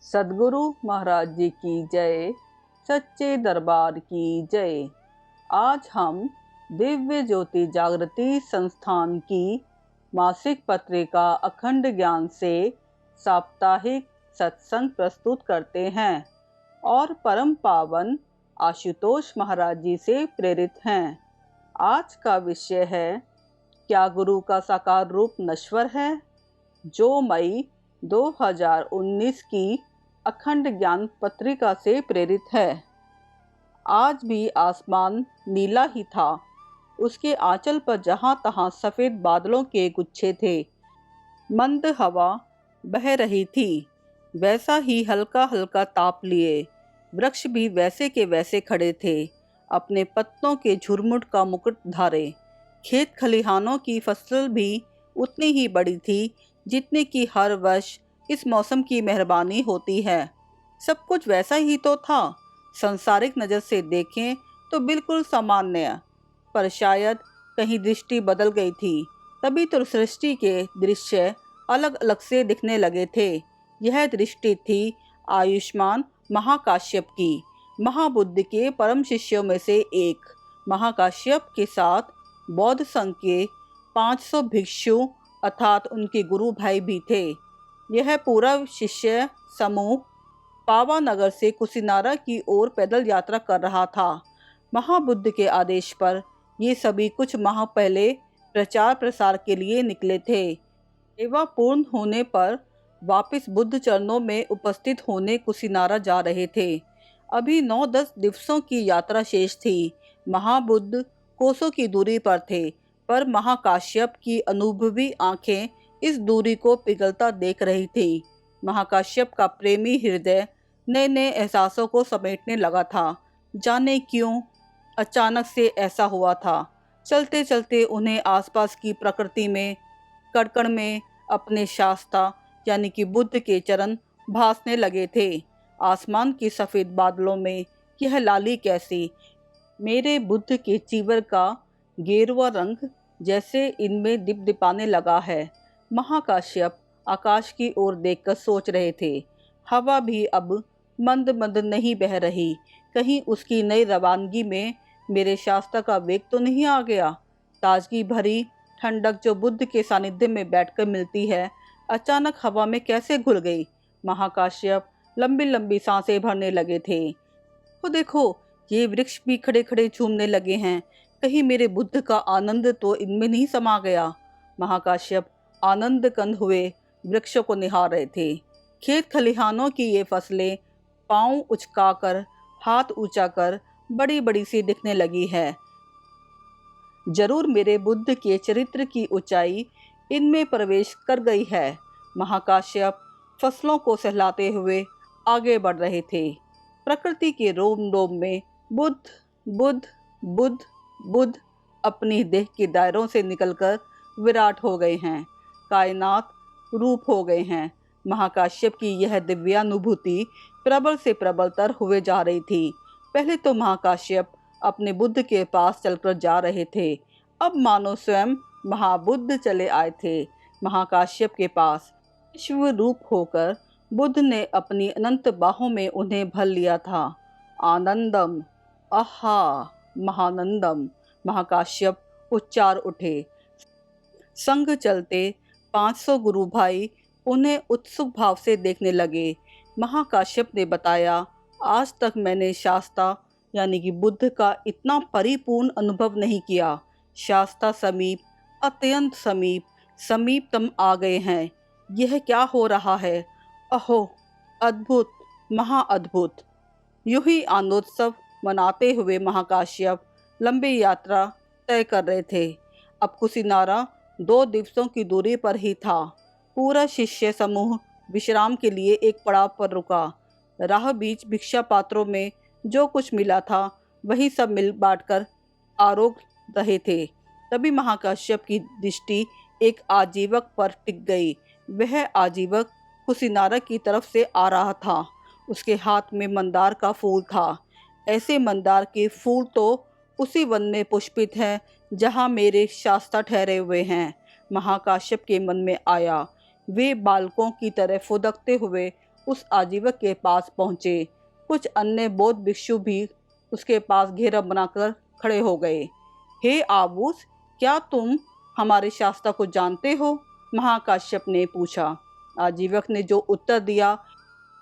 सद्गुरु महाराज जी की जय, सच्चे दरबार की जय। आज हम दिव्य ज्योति जागृति संस्थान की मासिक पत्रिका अखंड ज्ञान से साप्ताहिक सत्संग प्रस्तुत करते हैं और परम पावन आशुतोष महाराज जी से प्रेरित हैं। आज का विषय है, क्या गुरु का साकार रूप नश्वर है? जो मई 2019 की अखंड ज्ञान पत्रिका से प्रेरित है। आज भी आसमान नीला ही था। उसके आंचल पर जहां तहां सफेद बादलों के गुच्छे थे। मंद हवा बह रही थी। वैसा ही हल्का हल्का ताप लिए वृक्ष भी वैसे के वैसे खड़े थे, अपने पत्तों के झुरमुट का मुकुट धारे। खेत खलिहानों की फसल भी उतनी ही बड़ी थी जितने की हर वर्ष इस मौसम की मेहरबानी होती है। सब कुछ वैसा ही तो था। संसारिक नज़र से देखें तो बिल्कुल सामान्य, पर शायद कहीं दृष्टि बदल गई थी, तभी तो सृष्टि के दृश्य अलग अलग से दिखने लगे थे। यह दृष्टि थी आयुष्मान महाकाश्यप की, महाबुद्ध के परम शिष्यों में से एक। महाकाश्यप के साथ बौद्ध संघ के 500 भिक्षु अर्थात उनके गुरु भाई भी थे। यह पूरा शिष्य समूह पावानगर से कुशीनारा की ओर पैदल यात्रा कर रहा था। महाबुद्ध के आदेश पर ये सभी कुछ माह पहले प्रचार प्रसार के लिए निकले थे। सेवा पूर्ण होने पर वापस बुद्ध चरणों में उपस्थित होने कुशीनारा जा रहे थे। अभी 9-10 दिवसों की यात्रा शेष थी। महाबुद्ध कोसों की दूरी पर थे, पर महाकाश्यप की अनुभवी आंखें इस दूरी को पिघलता देख रही थी। महाकाश्यप का प्रेमी हृदय नए नए एहसासों को समेटने लगा था। जाने क्यों अचानक से ऐसा हुआ था। चलते चलते उन्हें आसपास की प्रकृति में कड़कड़ में अपने शास्ता यानी कि बुद्ध के चरण भासने लगे थे। आसमान की सफ़ेद बादलों में यह लाली कैसी! मेरे बुद्ध के चीवर का गेरुआ रंग जैसे इनमें दिपदिपाने लगा है। महाकाश्यप आकाश की ओर देखकर सोच रहे थे। हवा भी अब मंद मंद नहीं बह रही। कहीं उसकी नई रवानगी में मेरे शास्ता का वेग तो नहीं आ गया। ताजगी भरी ठंडक जो बुद्ध के सानिध्य में बैठकर मिलती है, अचानक हवा में कैसे घुल गई। महाकाश्यप लंबी लंबी सांसें भरने लगे थे। तो देखो, ये वृक्ष भी खड़े खड़े झूमने लगे हैं। कहीं मेरे बुद्ध का आनंद तो इनमें नहीं समा गया। महाकाश्यप आनंद कंद हुए वृक्षों को निहार रहे थे। खेत खलिहानों की ये फसलें पांव उचकाकर, हाथ ऊंचा कर बड़ी बड़ी सी दिखने लगी है। जरूर मेरे बुद्ध के चरित्र की ऊंचाई इनमें प्रवेश कर गई है। महाकाश्यप फसलों को सहलाते हुए आगे बढ़ रहे थे। प्रकृति के रोम रोम में बुद्ध बुद्ध बुद्ध बुद्ध अपनी देह के दायरों से निकलकर विराट हो गए हैं, कायनात रूप हो गए हैं। महाकाश्यप की यह दिव्यानुभूति प्रबल से प्रबलतर हुए जा रही थी। पहले तो महाकाश्यप अपने बुद्ध के पास चलकर जा रहे थे, अब मानो स्वयं महाबुद्ध चले आए थे महाकाश्यप के पास। विश्व रूप होकर बुद्ध ने अपनी अनंत बाहों में उन्हें भर लिया था। आनंदम, आहा, महानंदम, महाकाश्यप उच्चार उठे। संग चलते 500 गुरु भाई उन्हें उत्सुक भाव से देखने लगे। महाकाश्यप ने बताया, आज तक मैंने शास्ता यानी कि बुद्ध का इतना परिपूर्ण अनुभव नहीं किया। शास्ता समीप, अत्यंत समीप, समीपतम आ गए हैं। यह क्या हो रहा है? अहो, अद्भुत, महाअद्भुत। यूं ही आनंदोत्सव मनाते हुए महाकाश्यप लंबी यात्रा तय कर रहे थे। अब कुशीनारा 2 दिवसों की दूरी पर ही था। पूरा शिष्य समूह विश्राम के लिए एक पड़ाव पर रुका। राह बीच भिक्षा पात्रों में जो कुछ मिला था वही सब मिल बांटकर आरोग रहे थे। तभी महाकाश्यप की दृष्टि एक आजीवक पर टिक गई। वह आजीवक कुशीनारा की तरफ से आ रहा था। उसके हाथ में मंदार का फूल था। ऐसे मंदार के फूल तो उसी वन में पुष्पित हैं जहाँ मेरे शास्ता ठहरे हुए हैं। महाकाश्यप के मन में आया। वे बालकों की तरह फुदकते हुए उस आजीवक के पास पहुँचे। कुछ अन्य बौद्ध भिक्षु भी उसके पास घेरा बनाकर खड़े हो गए। हे आबूस, क्या तुम हमारे शास्त्र को जानते हो? महाकाश्यप ने पूछा। आजीवक ने जो उत्तर दिया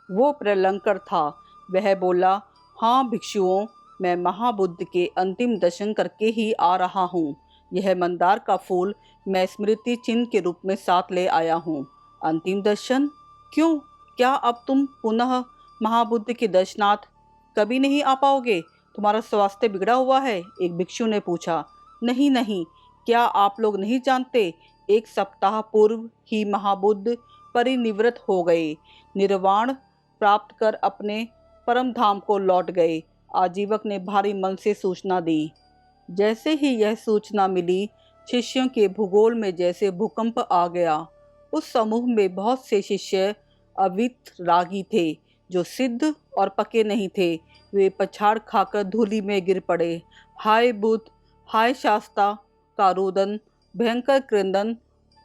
वो प्रलंकर था। वह बोला, हाँ भिक्षुओं, मैं महाबुद्ध के अंतिम दर्शन करके ही आ रहा हूँ। यह मंदार का फूल मैं स्मृति चिन्ह के रूप में साथ ले आया हूँ। अंतिम दर्शन? क्यों? क्या अब तुम पुनः महाबुद्ध के दर्शनार्थ कभी नहीं आ पाओगे? तुम्हारा स्वास्थ्य बिगड़ा हुआ है? एक भिक्षु ने पूछा। नहीं नहीं, क्या आप लोग नहीं जानते? 1 सप्ताह पूर्व ही महाबुद्ध परिनिवृत्त हो गए, निर्वाण प्राप्त कर अपने परम धाम को लौट गए। आजीवक ने भारी मन से सूचना दी। जैसे ही यह सूचना मिली, शिष्यों के भूगोल में जैसे भूकंप आ गया। उस समूह में बहुत से शिष्य अवितरागी थे, जो सिद्ध और पके नहीं थे। वे पछाड़ खाकर धूलि में गिर पड़े। हाय बुद्ध, हाय शास्ता का रोदन, भयंकर क्रंदन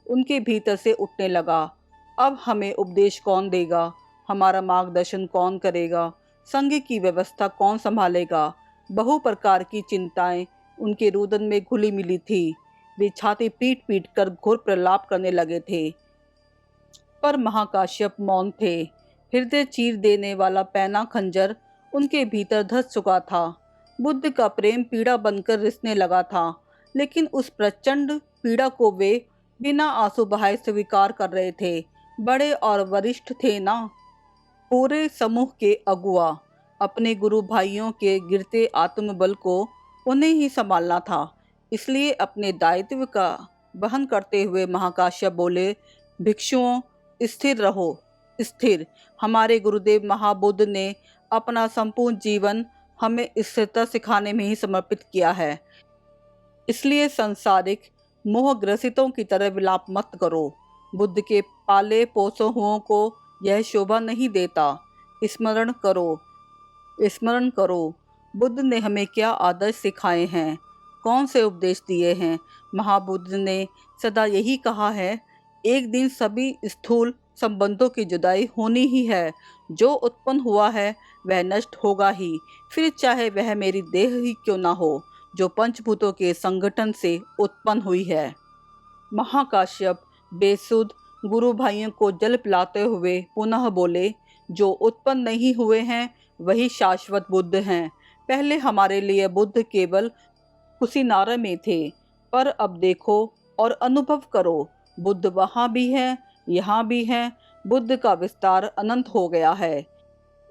उनके भीतर से उठने लगा। अब हमें उपदेश कौन देगा? हमारा मार्गदर्शन कौन करेगा? संघ की व्यवस्था कौन संभालेगा? बहु प्रकार की चिंताएं उनके रुदन में घुली मिली थी। वे छाती पीट पीट कर घोर प्रलाप करने लगे थे। पर महाकाश्यप मौन थे। हृदय चीर देने वाला पैना खंजर उनके भीतर धस चुका था। बुद्ध का प्रेम पीड़ा बनकर रिसने लगा था, लेकिन उस प्रचंड पीड़ा को वे बिना आंसू बहाए स्वीकार कर रहे थे। बड़े और वरिष्ठ थे ना, पूरे समूह के अगुआ। अपने गुरु भाइयों के गिरते आत्मबल को उन्हें ही संभालना था। इसलिए अपने दायित्व का वहन करते हुए महाकाश्यप बोले, भिक्षुओं, स्थिर रहो, स्थिर। हमारे गुरुदेव महाबुद्ध ने अपना संपूर्ण जीवन हमें स्थिरता सिखाने में ही समर्पित किया है। इसलिए सांसारिक मोहग्रसितों की तरह विलाप मत करो। बुद्ध के पाले पोसे हुओं को यह शोभा नहीं देता। स्मरण करो, स्मरण करो, बुद्ध ने हमें क्या आदर्श सिखाए हैं, कौन से उपदेश दिए हैं। महाबुद्ध ने सदा यही कहा है, एक दिन सभी स्थूल संबंधों की जुदाई होनी ही है। जो उत्पन्न हुआ है वह नष्ट होगा ही, फिर चाहे वह मेरी देह ही क्यों ना हो, जो पंचभूतों के संगठन से उत्पन्न हुई है। महाकाश्यप बेसुध गुरु भाइयों को जल पिलाते हुए पुनः बोले, जो उत्पन्न नहीं हुए हैं वही शाश्वत बुद्ध हैं। पहले हमारे लिए बुद्ध केवल कुशीनारा में थे, पर अब देखो और अनुभव करो, बुद्ध वहाँ भी है, यहाँ भी है। बुद्ध का विस्तार अनंत हो गया है।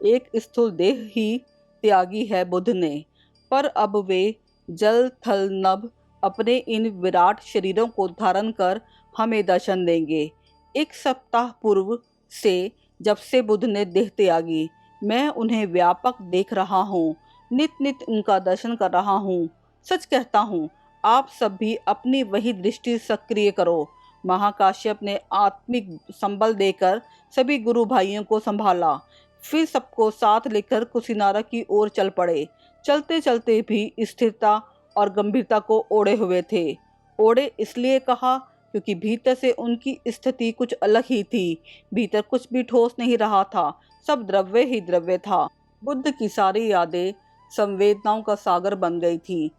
एक स्थूल देह ही त्यागी है बुद्ध ने, पर अब वे जल थल नभ अपने इन विराट शरीरों को धारण कर हमें दर्शन देंगे। 1 सप्ताह पूर्व से जब से बुद्ध ने देह त्यागी, मैं उन्हें व्यापक देख रहा हूँ, नित नित उनका दर्शन कर रहा हूँ। सच कहता हूँ, आप सब भी अपनी वही दृष्टि सक्रिय करो। महाकाश्यप ने आत्मिक संबल देकर सभी गुरु भाइयों को संभाला, फिर सबको साथ लेकर कुशीनारा की ओर चल पड़े। चलते चलते भी स्थिरता और गंभीरता को ओढ़े हुए थे। ओढ़े इसलिए कहा क्योंकि भीतर से उनकी स्थिति कुछ अलग ही थी। भीतर कुछ भी ठोस नहीं रहा था, सब द्रव्य ही द्रव्य था। बुद्ध की सारी यादें संवेदनाओं का सागर बन गई थी।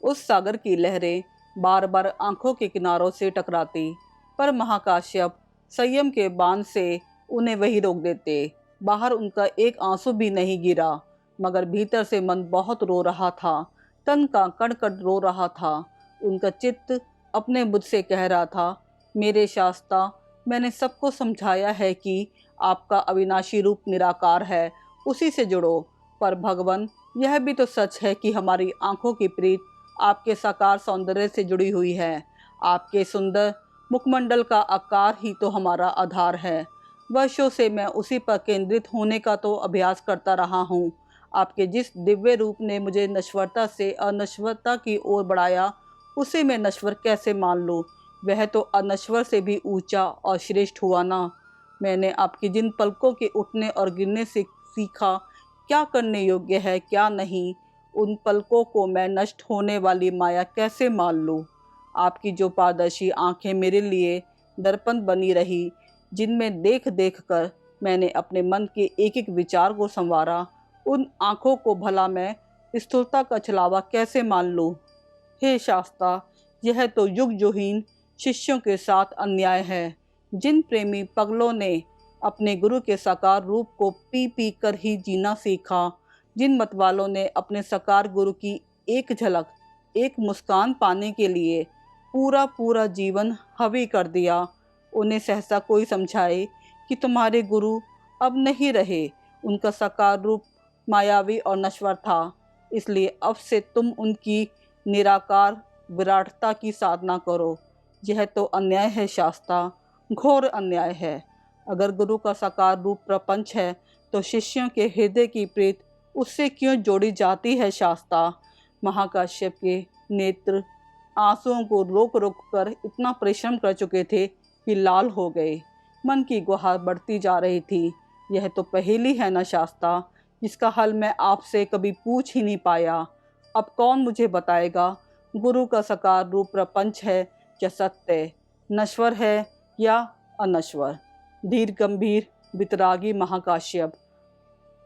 उस सागर की लहरें बार बार आंखों के किनारों से टकराती, पर महाकाश्यप संयम के बांध से उन्हें वही रोक देते। बाहर उनका एक आंसू भी नहीं गिरा, मगर भीतर से मन बहुत रो रहा था, तन का कण कण रो रहा था। उनका चित्त अपने बुद्ध से कह रहा था, मेरे शास्ता, मैंने सबको समझाया है कि आपका अविनाशी रूप निराकार है, उसी से जुड़ो। पर भगवान, यह भी तो सच है कि हमारी आंखों की प्रीत आपके साकार सौंदर्य से जुड़ी हुई है। आपके सुंदर मुखमंडल का आकार ही तो हमारा आधार है। वर्षों से मैं उसी पर केंद्रित होने का तो अभ्यास करता रहा हूँ। आपके जिस दिव्य रूप ने मुझे नश्वरता से अनश्वरता की ओर बढ़ाया, उसे मैं नश्वर कैसे मान लूँ? वह तो अनश्वर से भी ऊंचा और श्रेष्ठ हुआ ना। मैंने आपकी जिन पलकों के उठने और गिरने से सीखा क्या करने योग्य है क्या नहीं, उन पलकों को मैं नष्ट होने वाली माया कैसे मान लूँ? आपकी जो पारदर्शी आंखें मेरे लिए दर्पण बनी रही, जिनमें देख देख कर मैंने अपने मन के एक एक विचार को संवारा। उन आँखों को भला मैं स्थूलता का छलावा कैसे मान लूँ। हे शास्ता, यह तो युगजोहीन शिष्यों के साथ अन्याय है। जिन प्रेमी पगलों ने अपने गुरु के साकार रूप को पी पी कर ही जीना सीखा, जिन मतवालों ने अपने साकार गुरु की एक झलक, एक मुस्कान पाने के लिए पूरा पूरा जीवन हवी कर दिया, उन्हें सहसा कोई समझाए कि तुम्हारे गुरु अब नहीं रहे। उनका साकार रूप मायावी और नश्वर था, इसलिए अब से तुम उनकी निराकार विराटता की साधना करो। यह तो अन्याय है शास्ता, घोर अन्याय है। अगर गुरु का साकार रूप प्रपंच है तो शिष्यों के हृदय की प्रीत उससे क्यों जोड़ी जाती है शास्ता। महाकाश्यप के नेत्र आंसुओं को रोक रोक कर इतना परिश्रम कर चुके थे कि लाल हो गए। मन की गुहार बढ़ती जा रही थी। यह तो पहेली है ना शास्ता, जिसका हल मैं आपसे कभी पूछ ही नहीं पाया। अब कौन मुझे बताएगा, गुरु का साकार रूप प्रपंच है या सत्य, नश्वर है या अनश्वर। धीर गंभीर वितरागी महाकाश्यप।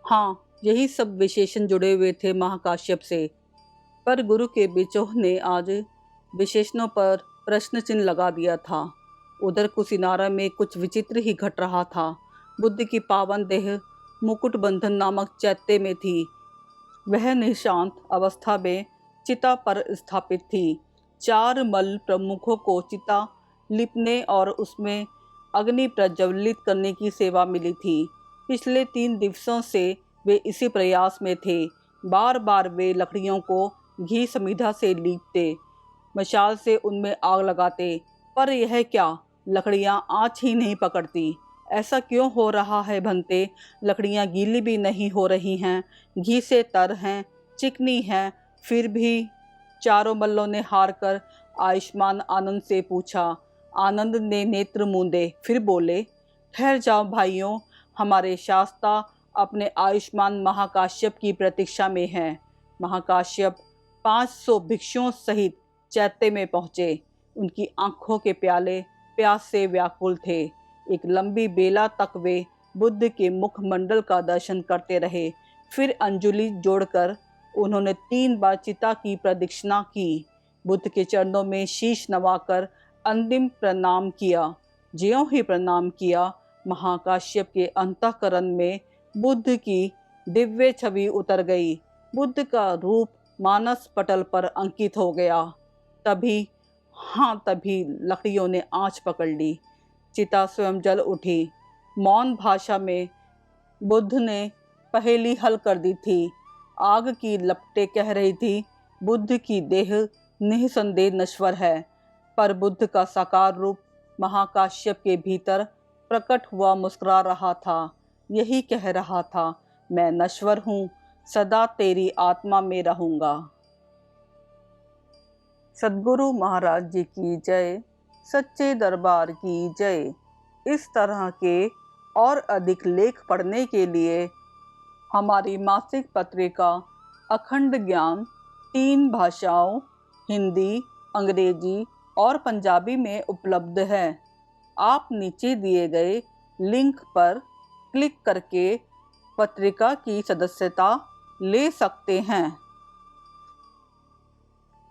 हाँ, यही सब विशेषण जुड़े हुए थे महाकाश्यप से, पर गुरु के बिचोह ने आज विशेषणों पर प्रश्न चिन्ह लगा दिया था। उधर कुसिनारा में कुछ विचित्र ही घट रहा था। बुद्ध की पावन देह मुकुट बंधन नामक चैत्य में थी। वह निशांत अवस्था में चिता पर स्थापित थी। 4 मल्ल प्रमुखों को चिता लिपने और उसमें अग्नि प्रज्वलित करने की सेवा मिली थी। पिछले 3 दिवसों से वे इसी प्रयास में थे। बार बार वे लकड़ियों को घी समीधा से लीपते, मशाल से उनमें आग लगाते, पर यह क्या, लकड़ियां आँच ही नहीं पकड़ती। ऐसा क्यों हो रहा है भंते? लकड़ियां गीली भी नहीं हो रही हैं, घी से तर हैं, चिकनी हैं, फिर भी। चारों मल्लों ने हार कर आयुष्मान आनंद से पूछा। आनंद ने नेत्र मूंदे, फिर बोले, ठहर जाओ भाइयों, हमारे शास्ता अपने आयुष्मान महाकाश्यप की प्रतीक्षा में हैं। महाकाश्यप 500 भिक्षुओं सहित चैत्य में पहुँचे। उनकी आंखों के प्याले प्यास से व्याकुल थे। एक लंबी बेला तक वे बुद्ध के मुखमंडल का दर्शन करते रहे। फिर अंजलि जोड़कर उन्होंने 3 बार चिता की प्रदक्षिणा की। बुद्ध के चरणों में शीश नवाकर अंतिम प्रणाम किया। ज्यों ही प्रणाम किया, महाकाश्यप के अंतःकरण में बुद्ध की दिव्य छवि उतर गई। बुद्ध का रूप मानस पटल पर अंकित हो गया। तभी लकड़ियों ने आंच पकड़ ली। चिता स्वयं जल उठी। मौन भाषा में बुद्ध ने पहेली हल कर दी थी। आग की लपटें कह रही थी, बुद्ध की देह निःसंदेह नश्वर है, पर बुद्ध का साकार रूप महाकाश्यप के भीतर प्रकट हुआ मुस्कुरा रहा था। यही कह रहा था, मैं नश्वर हूँ, सदा तेरी आत्मा में रहूँगा। सद्गुरु महाराज जी की जय, सच्चे दरबार की जय। इस तरह के और अधिक लेख पढ़ने के लिए हमारी मासिक पत्रिका अखंड ज्ञान 3 भाषाओं हिंदी, अंग्रेजी और पंजाबी में उपलब्ध है। आप नीचे दिए गए लिंक पर क्लिक करके पत्रिका की सदस्यता ले सकते हैं।